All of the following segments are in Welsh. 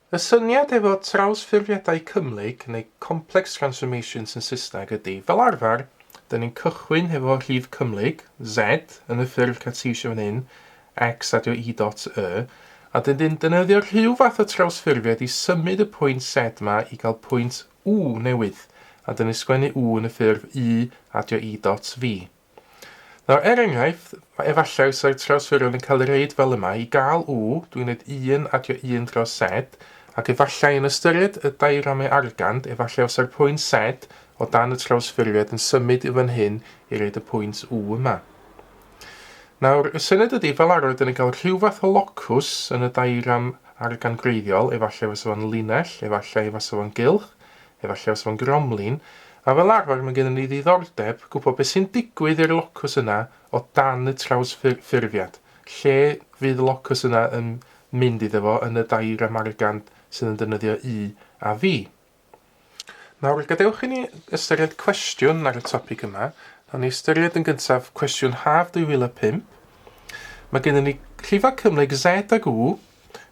Y syniad efo trawsffurfiadau cymhlyg neu complex transformations yn Saesneg ydy, fel arfer, dyn ni'n cychwyn efo rhif cymhlyg, z, yn y ffurf Cartesian fan hyn, x adio i dot y, a dyn ni'n defnyddio rhyw fath o trawsffurfiad i symud y pwynt z yma i gael pwynt w newydd, a dyn ni'n sgwennu w yn y ffurf i adio i dot v. Nawr, enghraifft, efallai sy'r trawsffurfiad yn cael ei reid fel yma, i gael w, dwi'n gwneud 1 adio 1 dros z, ac efallai yn ystyried y diagramau argand, efallai os yw'r pwynt z o dan y trawsffurfiad yn symud i fan hyn i reid y pwynt w yma. Nawr, y syniad ydy fel arfer dyn ni'n cael rhyw fath o locws yn y diagram argand greiddiol, efallai fysa fo'n linell, efallai fysa fo'n gylch, efallai fysa fo'n gromlin, a fel arfer mae gennym ni ddiddordeb gwybod beth sy'n digwydd i'r locws yna o dan y trawsffurfiad. Lle fydd y locws yna yn mynd iddo fo yn y diagram argand sydd yn defnyddio i a v. Nawr, gadewch i ni ystyried cwestiwn ar y topic yma. Nawn ni ystyried yn gyntaf cwestiwn haf 2005. Mae gennym ni rhifau cymhlyg z ag w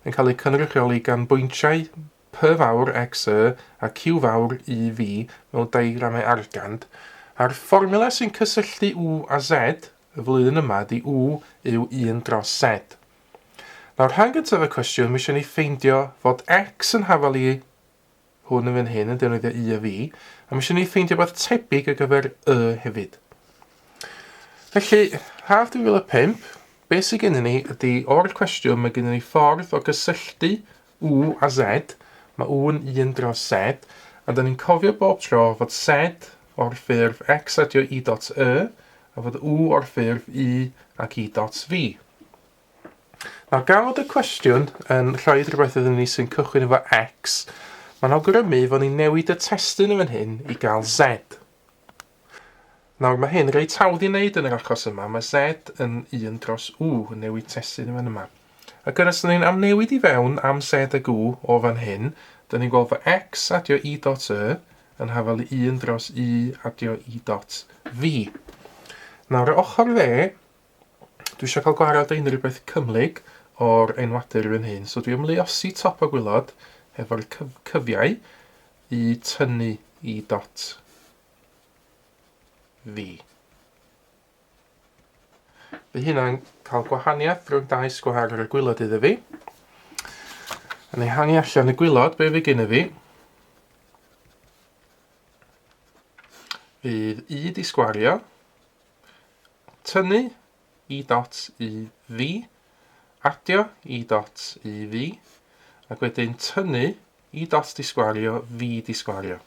yn cael eu cynrychioli gan bwyntiau p fawr x y a q fawr i v mewn diagramau argand, a'r fformula sy'n cysylltu w a z y flwyddyn yma di w yw 1 dros z. Nawr, rhan gyntaf y cwestiwn, mi eisiau ni ffeindio fod x yn hafal i hwn yn fan hyn yn defnyddio i a v, a mi eisiau ni ffeindio bod tebyg ar gyfer y hefyd. Felly, haf 2005, beth sydd gennym ni ydy, o'r cwestiwn mae gennym ni ffordd o gysylltu w a z, mae w yn 1 dros z, a da ni'n cofio bob tro fod z o'r ffurf x adio i dot y, a fod w o'r ffurf i ac i dot v. Nawr, gan fod y cwestiwn yn rhoi rhywbeth iddyn ni sy'n cychwyn efo x, mae'n awgrymu fod ni'n newid y testyn yn fan hyn i gael z. Nawr, mae hyn reit hawdd i wneud yn yr achos yma. Mae z yn 1 dros w yn newid testyn yn fan yma. Ac yn ystod ni'n amnewid i fewn am z ag w o fan hyn, dyn ni'n gweld fod x adio i dot y yn hafal 1 dros i adio i dot v. Nawr, y ochr dde, dwi eisiau cael gwared unrhyw beth cymhlyg o'r enwadur fan hyn. So dwi ymluosi top o gwylod efo'r cyfiau i tynnu i dot v. Fe hynna'n cael gwahaniaeth rhwng dau sgwar ar y gwylod iddo fi. A ni hangi allan y gwylod, be fi gynnu fi. Fydd i di sgwario, tynnu i dot i v, adio i dot i v, ac wedyn tynnu i dot di sgwario, v di sgwario.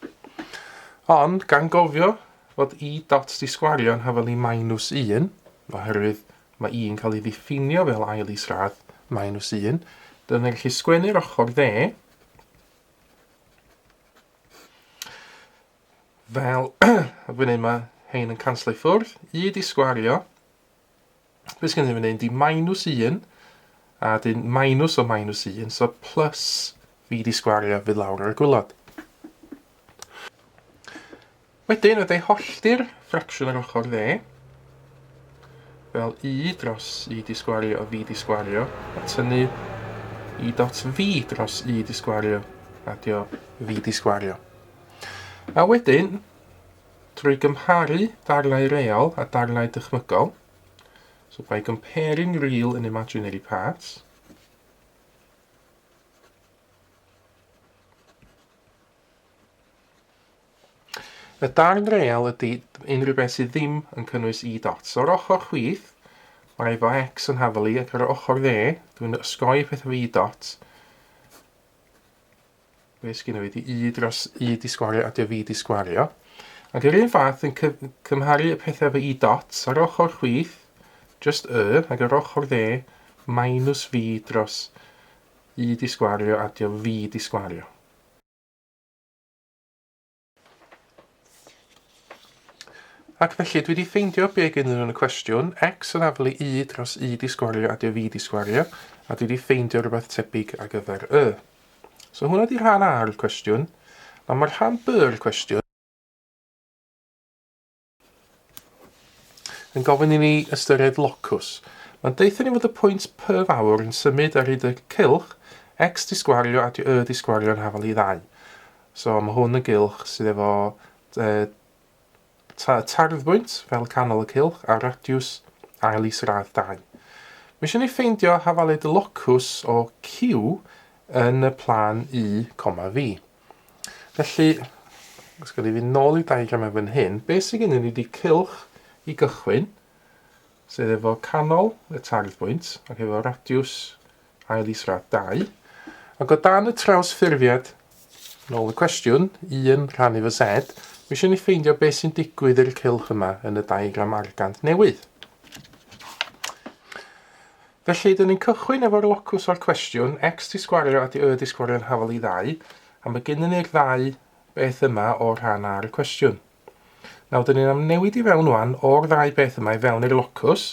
Ond, gan gofio fod i dot di sgwario yn hafal i minus 1, oherwydd mae 1 cael ei ddiffinio fel ail isradd minus 1, dyna ni'n gallu sgwennu'r ochr dde fel, a dwi'n neud mae hein yn canslo i ffwrdd, i di sgwario, beth sy'n gwneud di minus 1, a dyn minus o minus 1, so plus fi di sgwario fydd lawr ar y gwylod. Wedyn, ydy hollti'r ffracsiwn ar ochr dde, fel i dros i di sgwario o v di sgwario, a tynnu i dot v dros i di sgwario adio v di sgwario. A wedyn, trwy gymharu darnau real a darnau dychmygol, so by comparing real and imaginary parts, y darn real ydy unrhyw beth sydd ddim yn cynnwys i dots. O'r ochr chwith, mae efo x yn hafal i, ac ar yr ochr dde, dwi'n ysgoi peth efo i dots. Fe sgynno fi di i dros i di sgwario adio v di sgwario. Ac yr un fath yn cymharu y pethau efo i dots ar ochr chwith, just y, ac ar ochr dde, minus v dros i di sgwario adio v di sgwario. Ac felly, dwi wedi ffeindio be gyda nhw'n y cwestiwn, x yn hafal i dros i di sgwario adio v di sgwario, a dwi wedi ffeindio rhywbeth tebyg ar gyfer y. So hwnna di rhan A o'r cwestiwn, a mae'r rhan B o'r cwestiwn yn gofyn i ni ystyried locws. Mae'n deithio ni fod y pwynt P fawr yn symud ar hyd y cylch x di sgwario a di sgwario yn hafel i 2. So mae hwn yn gylch sydd efo tarddbwynt fel canol y cylch a radiws ail isradd 2. Mae eisiau ni ffeindio hafaled y locws o Q yn y plan I, V. Felly, os gyda fi nôl i diagram efo'n hyn, beth sydd gennym ni wedi cylch i gychwyn, sydd efo canol y tarddbwynt ac efo radiws ail isradd 2. Ac o dan y trawsffurfiad, nôl y cwestiwn, 1 rhan efo Z, mae eisiau ni ffeindio beth sy'n digwydd i'r cylch yma yn y diagram argant newydd. Felly, dyn ni'n cychwyn efo'r locws o'r cwestiwn, x di sgwario a di sgwario yn hafel i 2, a mae gennym ni'r ddau beth yma o'r rhan ar y cwestiwn. Nawr, dyn ni'n amnewid i fewn wan o'r ddau beth yma i fewn i'r locws.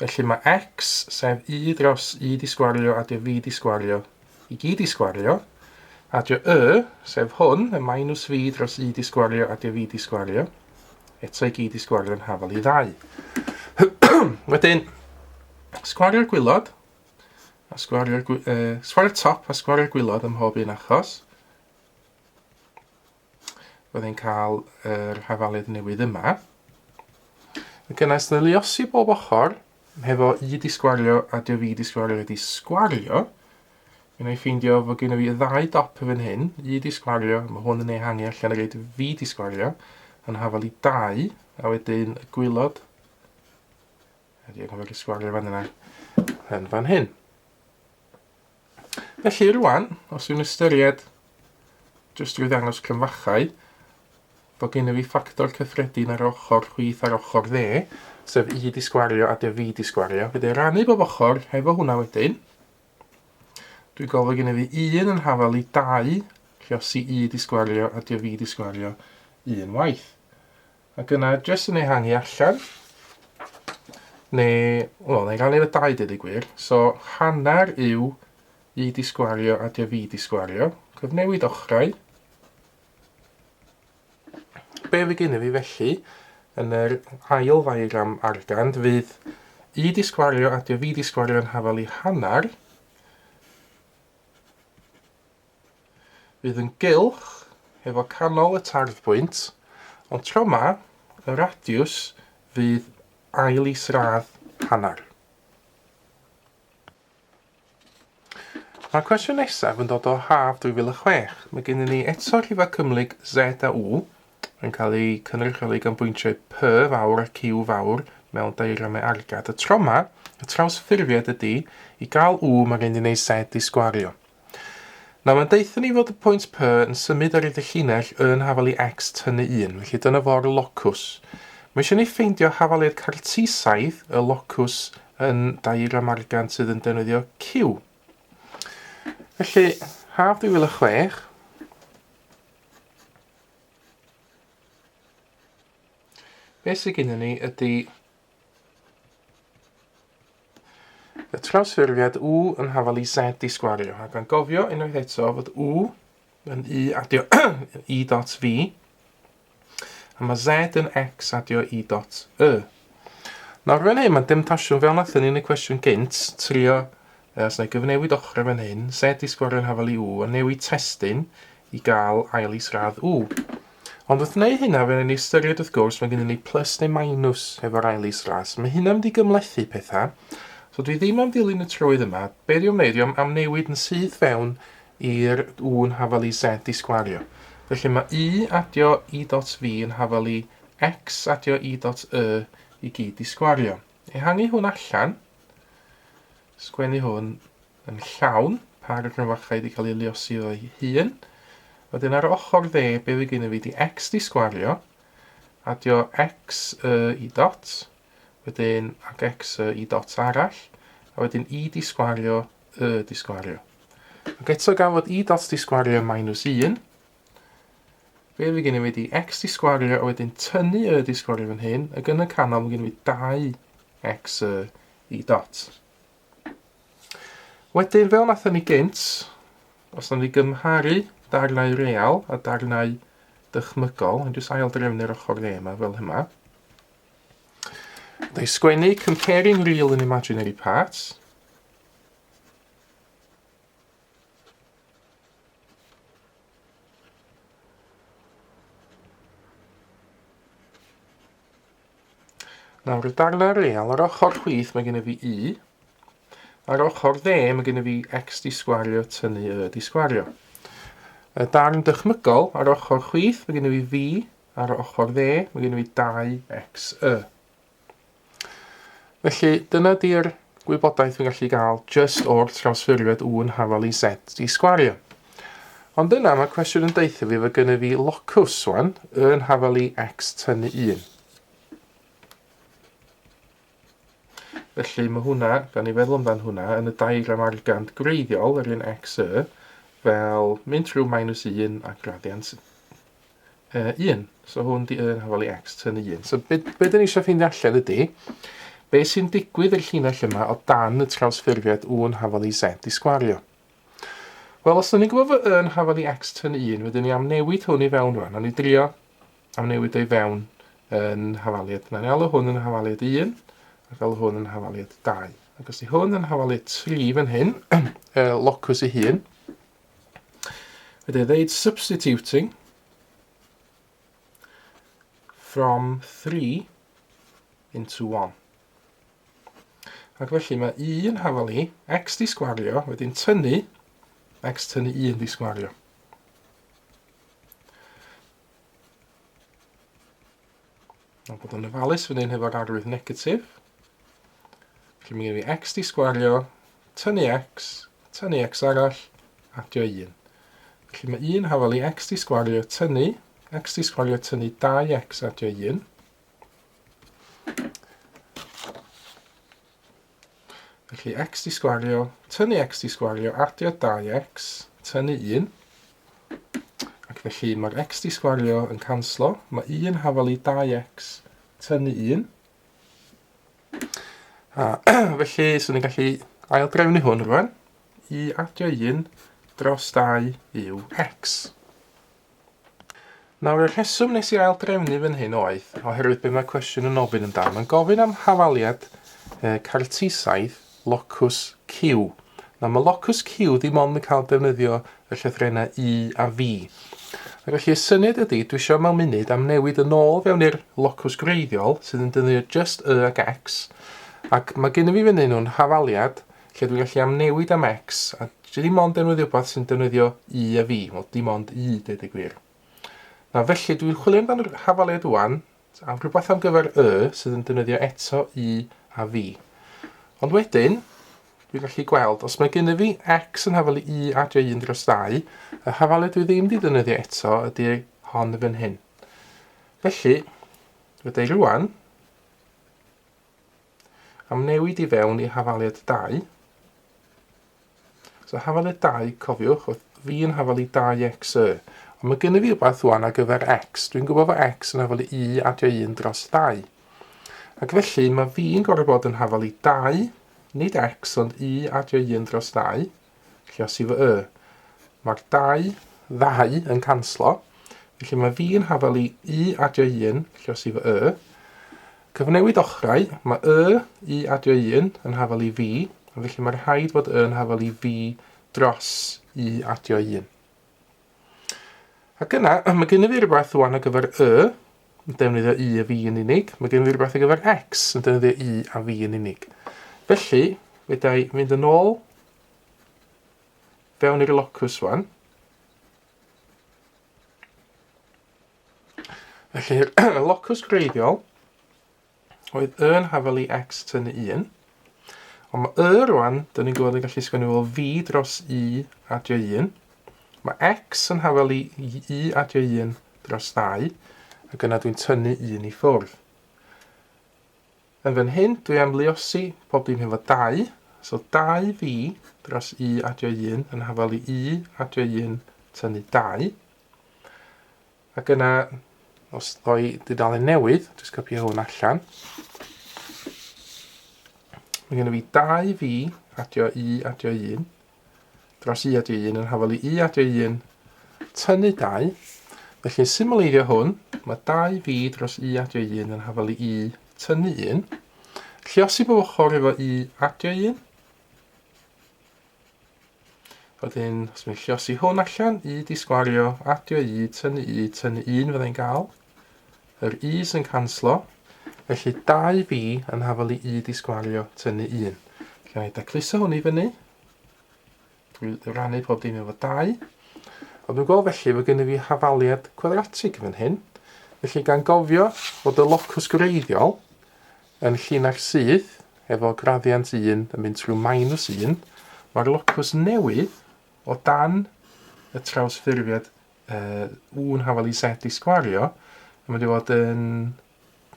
Felly mae x sef I dros I di sgwario a fi di sgwario i gyd di sgwario. A sef hwn, y minus fi dros I di sgwario a fi di sgwario. Eto i gyd di sgwario yn hafel i 2. Wedyn, sgwario'r gwylod, sgwario'r top a sgwario'r gwylod ym mhob un achos. Byddai'n cael yr hafaledd newydd yma. Ac yna ysniliosi bob ochr, hefo I di sgwario a fi di sgwario wedi sgwario. Yna i ffeindio fod gen i fi ddau dop yn hyn, I di sgwario, mae hwn yn ehangu allan ar reid fi di sgwario, yn hafal i 2, a wedyn y gwylod. Ydy yn hafal i sgwario fan yna, yn fan hyn. Felly rwan, os yw'n ystyried, jyst drwy ddangos cymfachau, bod gen i fi ffactor cyffredin ar ochr chwith ar ochr dde, sef I di sgwario a fi di sgwario. Fydde rannu bob ochr hefo hwnna wedyn. Dwi'n gofio gen i fi 1 yn hafal i 2, lle os I di sgwario a fi di sgwario 1 waith. Ac yna, jyst yn ehangu allan, neu rannu'r 2 dyd i gwir. So, hanner yw I di sgwario a fi di sgwario. Cyfnewid ochrau. Be fi gen i fi felly, yn yr ail ddiagram argand, fydd I di sgwario a fi di sgwario yn hafal i hanner. Fydd yn gylch efo canol y tarddbwynt, ond tro yma, y radiws fydd ail isradd hanner. Mae'r cwestiwn nesaf yn dod o Haf 2006. Mae gennym ni eto rhifau cymhlyg Z a W yn cael ei cynrychioli gan bwyntiau P fawr a Q fawr mewn diagramau argad. Y tro yma, y trawsffurfiad ydy, i gael W mae gen i wneud Z di sgwario. Nawr mae'n deithio ni fod y pwynt P yn symud ar y llinell yn hafal i x tynnu 1, felly dyna fo'r locws. Mae eisiau ni ffeindio hafaliad cartesaidd y locws yn diagram argand sydd yn defnyddio Q. Felly, Haf 2006, beth sydd gennym ni ydy y trawsffurfiad W yn hafal i Z di sgwario. Ac yn gofio unwaith eto fod W yn I adio I dot V, a mae Z yn X adio I dot Y. Nawr fan hyn, mae'n dim tasiwn fel nathon ni yn y cwestiwn gynt, trio, os na i gyfnewid ochr fan hyn, Z di sgwario yn hafal i W, a newid testyn i gael ail isradd W. Ond wrth wneud hynna, fe'n ni ystyried wrth gwrs, mae gennym ni plus neu minus efo'r ail isradd. Mae hynna'n mynd i gymlethu pethau. So dwi ddim am ddilyn y trywydd yma. Be di'n wneud am newid yn syth fewn i'r W'n hafal i Z di sgwario. Felly mae I adio I dot V yn hafal i X adio I dot Y i gyd di sgwario. Ehangu hwn allan. Sgwennu hwn yn llawn. Par y gryfachau wedi cael ei liosi o'i hun. Wedyn ar ochr dde, be fi gen i fi di X di sgwario. Adio X I dot. Wedyn ac X I dot arall. A wedyn I di sgwario, Y di sgwario. Ac eto gan fod I dot di sgwario minus 1. Be fi gen i fi di X di sgwario a wedyn tynnu Y di sgwario fan hyn. Ac yn y canol mae gen i fi 2X I dot. Wedyn fel nathon ni gynt, os nawn ni gymharu darnau real a darnau dychmygol, yn jyst ail drefnu'r ochr dde yma fel yma. They sgwennu comparing real and imaginary parts. Nawr y darnau real, ar ochr chwith mae gen i fi i. Ar ochr dde mae gen i fi x di sgwario tynnu y di sgwario. Y darn dychmygol ar ochr chwith mae gen i fi fi. Ar ochr dde mae gen i fi 2xy. Felly dyna di'r gwybodaeth fi'n gallu gael just o'r trawsffurfiad u yn hafal i z di sgwario. Ond yna mae cwestiwn yn deitha fi fod gen i fi locws wan yn hafal i x tynnu 1. Felly mae hwnna, gan i feddwl amdan hwnna, yn y diagram argant greiddiol yr un xy fel mynd trwy minus 1 a gradiant 1. So hwn di yn hafal i x tynnu 1. So be dyn ni eisiau ffeindio allan ydy, be sy'n digwydd i'r llinell yma o dan y trawsffurfiad u yn hafal i z di sgwario. Wel, os ydyn ni'n gwybod fod yn hafal i x tynnu 1, wedyn ni am newid hwn i fewn rwan. Ond ni drio am newid ei fewn yn hafaliad. Na ni alw hwn yn hafaliad 1, ac alw hwn yn hafaliad 2. Ac os di hwn yn hafaliad 3 fan hyn, locws ei hun, wedyn ddeud substituting from 3 into 1. Ac felly mae 1 hafal i x di sgwario, wedyn tynnu x tynnu 1 di sgwario. Mae'n bod yn ofalus fan hyn hefo'r arwydd negatif. Felly mae gen i fi x di sgwario, tynnu x arall, adio 1. Felly mae 1 hafal i x di sgwario, tynnu, x di sgwario tynnu 2x adio 1. Felly x di sgwario, tynnu x di sgwario, adio 2x, tynnu 1. Ac felly mae'r x di sgwario yn canslo. Mae 1 hafal i 2x, tynnu 1. Felly, so ni'n gallu aildrefnu hwn rwan. I adio 1 dros 2 yw x. Nawr, y rheswm nes i aildrefnu fan hyn oedd, oherwydd be mae cwestiwn yn ofyn amdano. Mae'n gofyn am hafaliad cartesaidd locws Q. Na, mae locws Q ddim ond yn cael defnyddio y llythrennau I a V. Ac felly y syniad ydy, dwi eisiau mewn munud am newid yn ôl fewn i'r locws greiddiol sydd yn defnyddio just y ag x. Ac mae gen i fi fan hyn nhw'n hafaliad lle dwi'n gallu am newid am x a dim ond defnyddio rhywbeth sy'n defnyddio I a V. Wel, dim ond I, dweud y gwir. Na, felly dwi'n chwilio amdano'r hafaliad wan am rhywbeth am gyfer sydd yn defnyddio eto I a V. Ond wedyn, dwi'n gallu gweld, os mae gen i fi x yn hafal i I adio 1 dros 2, y hafaliad dwi ddim wedi defnyddio eto ydy hon fan hyn. Felly, wedi rwan, am newid i fewn i hafaliad 2. So hafaliad 2, cofiwch, oedd fi yn hafal i 2xy. Ond mae gen i fi rhywbeth rwan ar gyfer x. Dwi'n gwybod fod x yn hafal i I adio 1 dros 2. Ac felly mae fi'n gorfod bod yn hafal i 2, nid x, ond I adio 1 dros 2, lle os i fo Mae'r 2 yn canslo, felly mae fi'n hafal i I adio 1, lle os i fo Cyfnewid ochrau, mae I adio 1 yn hafal i fi, a felly mae'r rhaid bod yn hafal i fi dros I adio 1. Ac yna, mae gen i fi rhywbeth rwan ar gyfer yn defnyddio I a fi yn unig. Mae gen i fi rhywbeth ar gyfer x yn defnyddio I a fi yn unig. Felly, fydai mynd yn ôl fewn i'r locws wan. Felly, y locws greiddiol oedd yn hafal i x tynnu 1. Ond mae rwan, dyn ni'n gwybod yn gallu sgwennu fel v dros I adio 1. Mae x yn hafal i I adio 1 dros 2. Ac yna dwi'n tynnu 1 i ffwrdd. Yn fan hyn, dwi am luosi pob dim hefo 2. So 2v dros I adio 1 yn hafal i I adio 1 tynnu 2. Ac yna, os roi dudalen newydd, jyst copio hwn allan. Mae gen i fi 2v adio I adio 1 dros I adio 1 yn hafal i I adio 1 tynnu 2. Felly, symleiddio hwn, mae 2v dros I adio 1 yn hafal i I tynnu 1. Lluosi bob ochr efo I adio 1. Wedyn, os mae'n lluosi hwn allan, I di sgwario, adio I, tynnu 1 fyddai'n gael. Yr I sy'n canslo. Felly 2b yn hafel i I di sgwario tynnu 1. Felly wneud dacluso hwn i fyny. Dwi'n rannu pob dim efo 2. Ond dwi'n gweld felly fod gennym fi hafaliad cwadratig fan hyn. Felly gan gofio fod y locws gwreiddiol yn llinach syth efo graddiant 1 yn mynd trwy -1, mae'r locws newydd o dan y trawsffurfiad w'n hafel i Z i sgwario yn mynd i fod yn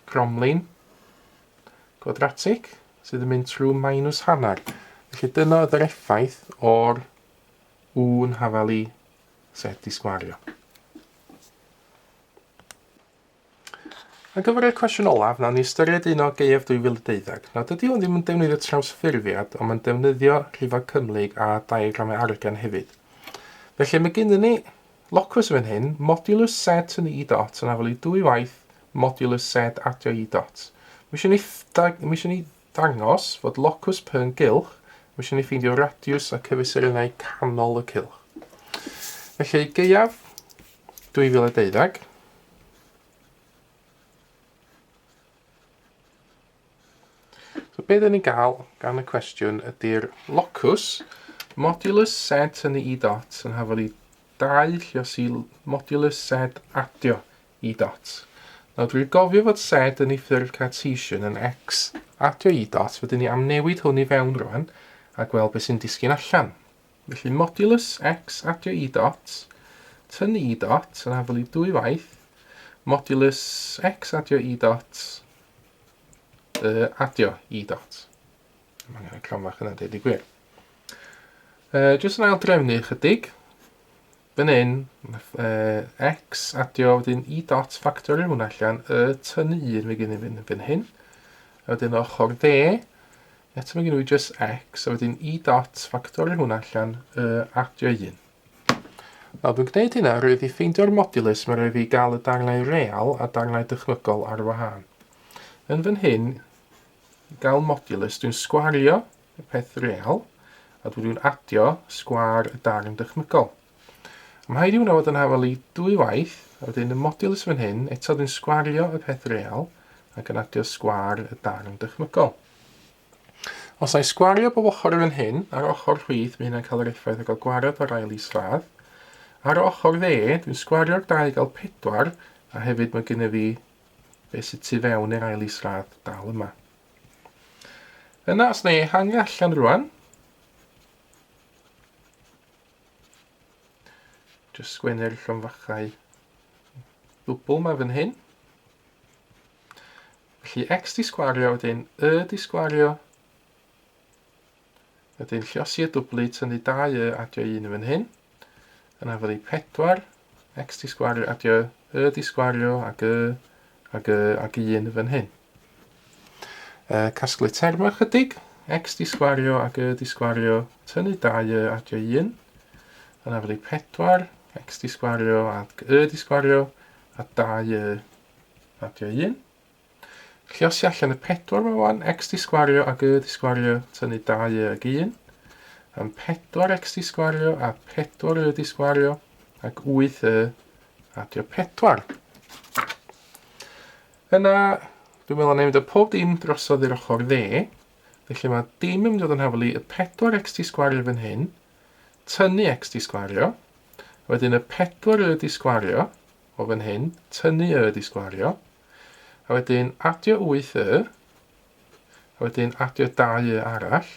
cromlin gwadratig sydd yn mynd trwy -1. Felly dyna oedd yr effaith o'r w'n hafel i Z i sgwario. Ar gyfer y cwestiwn olaf, nawn ni ystyried un o Gaeaf 2012. Nawr, dydy hwn ddim yn defnyddio trawsffurfiad, ond mae'n defnyddio rhifau cymhlyg a diagramau argan hefyd. Felly mae gennym ni locws fan hyn, modulus Z yn I dot yn hafel i 2 waith modulus Z adio I dot. Mi eisiau ni ddangos fod locws P yn gylch, mi eisiau ni ffeindio radiws a cyfesurau canol y cylch. Felly, Gaeaf 2012. So, be dyn ni'n gael gan y cwestiwn ydy'r locws modulus Z yn I dot yn hafel i 2 lluos i modulus Z adio I dot. Nawr, dwi'n gofio fod Z yn ei ffurf Cartesian yn X adio I dot, fydden ni amnewid hwn i fewn rwan a gweld beth sy'n disgyn allan. Felly, modulus X adio I dot tynnu I dot yn hafel i 2 waith modulus X adio I dot adio I dot. Mae angen y cramach yna deud I gwir. Jyst yn ail drefnu chydig. Fan hyn, X adio wedyn I dot factorial hwnna allan, tynnu 1 fe gen I fan hyn. A wedyn ochr dde, eto mae gen I just X, a wedyn I dot factorial hwnna allan, adio 1. Nawr dwi'n gwneud hynna, roedd I ffeindio'r modulus, mae roedd I gael y darnau real a darnau dychmygol ar wahân. Yn fan hyn, gael modulus, dwi'n sgwario y peth real, a dwi'n adio sgwar y darn dychmygol. Mae rhaid I hwnna fod yn hafel I 2 waith, a wedyn y modulus fan hyn, eto dwi'n sgwario y peth real, ac yn adio sgwar y darn dychmygol. Os a'i sgwario bob ochr fan hyn, ar ochr chwith, mae hynna'n cael yr effaith o gael gwared o'r ail isradd. Ar ochr dde, dwi'n sgwario'r 2 i gael 4, a hefyd mae gen I fi beth sydd tu fewn i'r ail isradd dal yma. Yna, os neu hangi allan rwan. Jyst sgwennu'r llonfachau dwbl yma fan hyn. Felly X di sgwario, wedyn di sgwario. Wedyn lliosi y dwblu tynnu 2 adio 1 fan hyn. Yna fod I 4, X di sgwario adio di sgwario ac 1 fan hyn. Casglu terma chydig, X di sgwario ac di sgwario tynnu 2 adio 1. Yna fod I 4, X di sgwario ac di sgwario a 2 adio 1. Lliosi allan y 4 yma wan, X di sgwario ac di sgwario tynnu 2 ac 1. Am 4 X di sgwario a 4 di sgwario ac 8 adio 4. Yna, dwi'n meddwl newid y pob dim drosodd i'r ochr dde. Felly mae dim yn mynd yn hafel I y 4x di sgwario fan hyn, tynnu x di sgwario, wedyn y 4 di sgwario o fan hyn, tynnu di sgwario, a wedyn adio 8 a wedyn adio 2 arall,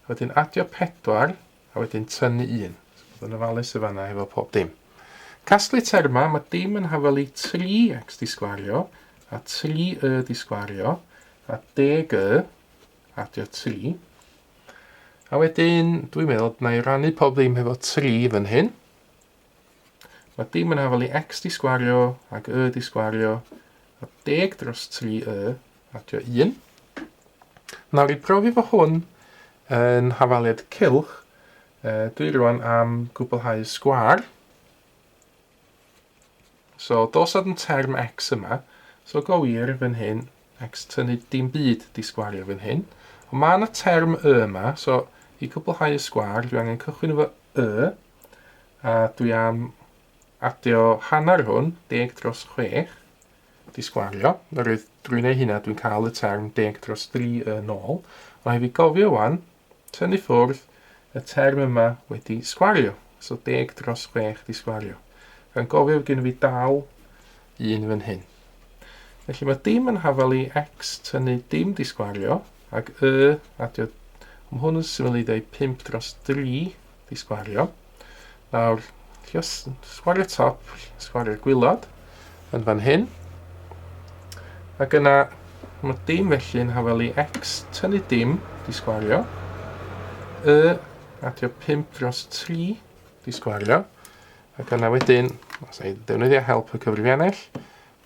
a wedyn adio 4, a wedyn tynnu 1. Bydd yn ofalus y fanna efo pob dim. Casglu terma, mae dim yn hafel I 3x di sgwario, a 3 di sgwario, a 10 adio 3. A wedyn, dwi'n meddwl, na I rannu pob dim efo 3 fan hyn. Mae dim yn hafel I x di sgwario, ac di sgwario, a 10 dros 3 adio 1. Nawr I profi fo hwn yn hafaliad cylch, dwi rwan am gwblhau y sgwar. So, dos oedd yn term x yma, so go wir fan hyn, x tynnu dim byd di sgwario fan hyn. Ond mae yna term yma, so I gwblhau y sgwar, dwi angen cychwyn efo a dwi am adio hanner hwn, 10 dros 6, di sgwario. Oherwydd drwy neu hynna dwi'n cael y term 10 dros 3 yn ôl. Mae fi gofio wan, tynnu ffwrdd y term yma wedi sgwario. So 10 dros 6 di sgwario. Gan gofio gen fi dal 1 fan hyn. Felly mae dim yn hafel i x tynnu dim di sgwario, ac adio, mae hwn yn syml i ddweud 5 dros 3 di sgwario. Nawr, sgwario top, sgwario'r gwylod yn fan hyn. Ac yna, mae dim felly yn hafel i x tynnu dim di sgwario. Adio 5 dros 3 di sgwario. Ac yna wedyn, os ei defnyddio help y cyfrifiannell,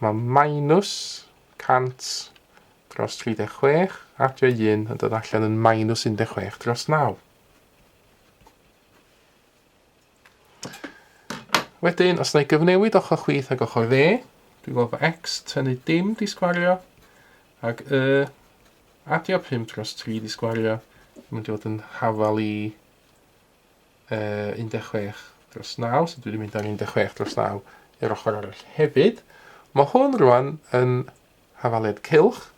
mae minus 100 dros 36 adio 1 yn dod allan yn minus 16 dros 9. Wedyn, os na i gyfnewid ochr chwith ag ochr dde, dwi'n gweld fod x tynnu dim di sgwario, ac adio 5 dros 3 di sgwario, mae'n dod yn hafal i 16 dros 9, so dwi wedi mynd ar 16 dros 9 i'r ochr arall hefyd. Mae hwn rwan yn hafaliad cylch,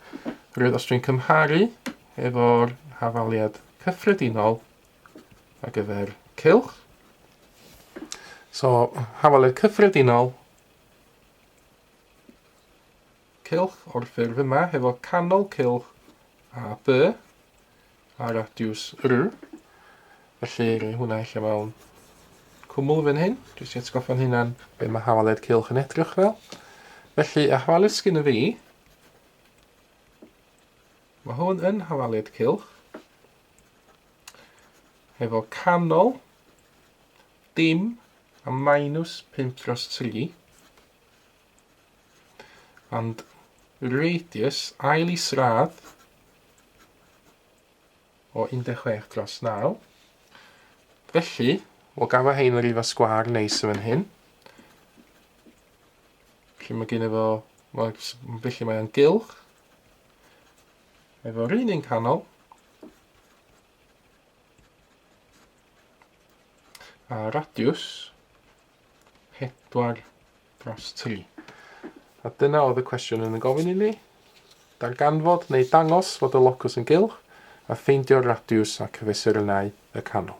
rwy'n os dwi'n cymharu efo'r hafaliad cyffredinol ar gyfer cylch. So, hafaliad cyffredinol, cylch o'r ffurf yma, hefo canol cylch a B, a radiws R. Felly, hwnna eich mewn cwmwl fan hyn, jyst i atgoffa'n hynna'n be mae hafaliad cylch yn edrych fel. Felly, y hafaliad sgyn y fi, mae hwn yn hafaliad cylch, hefo canol, dim, a minus 5 dros 3. And radius ail isradd o 16 dros 9. Felly, o gafo hein yr ifo sgwar neis yn hyn. Felly mae gen efo, felly mae'n gylch. Efo'r un canol. A radiws 4 dros 3. A dyna oedd y cwestiwn yn y gofyn i ni. Darganfod neu dangos fod y locws yn gylch, a ffeindio'r radiws a cyfesurynau y canol.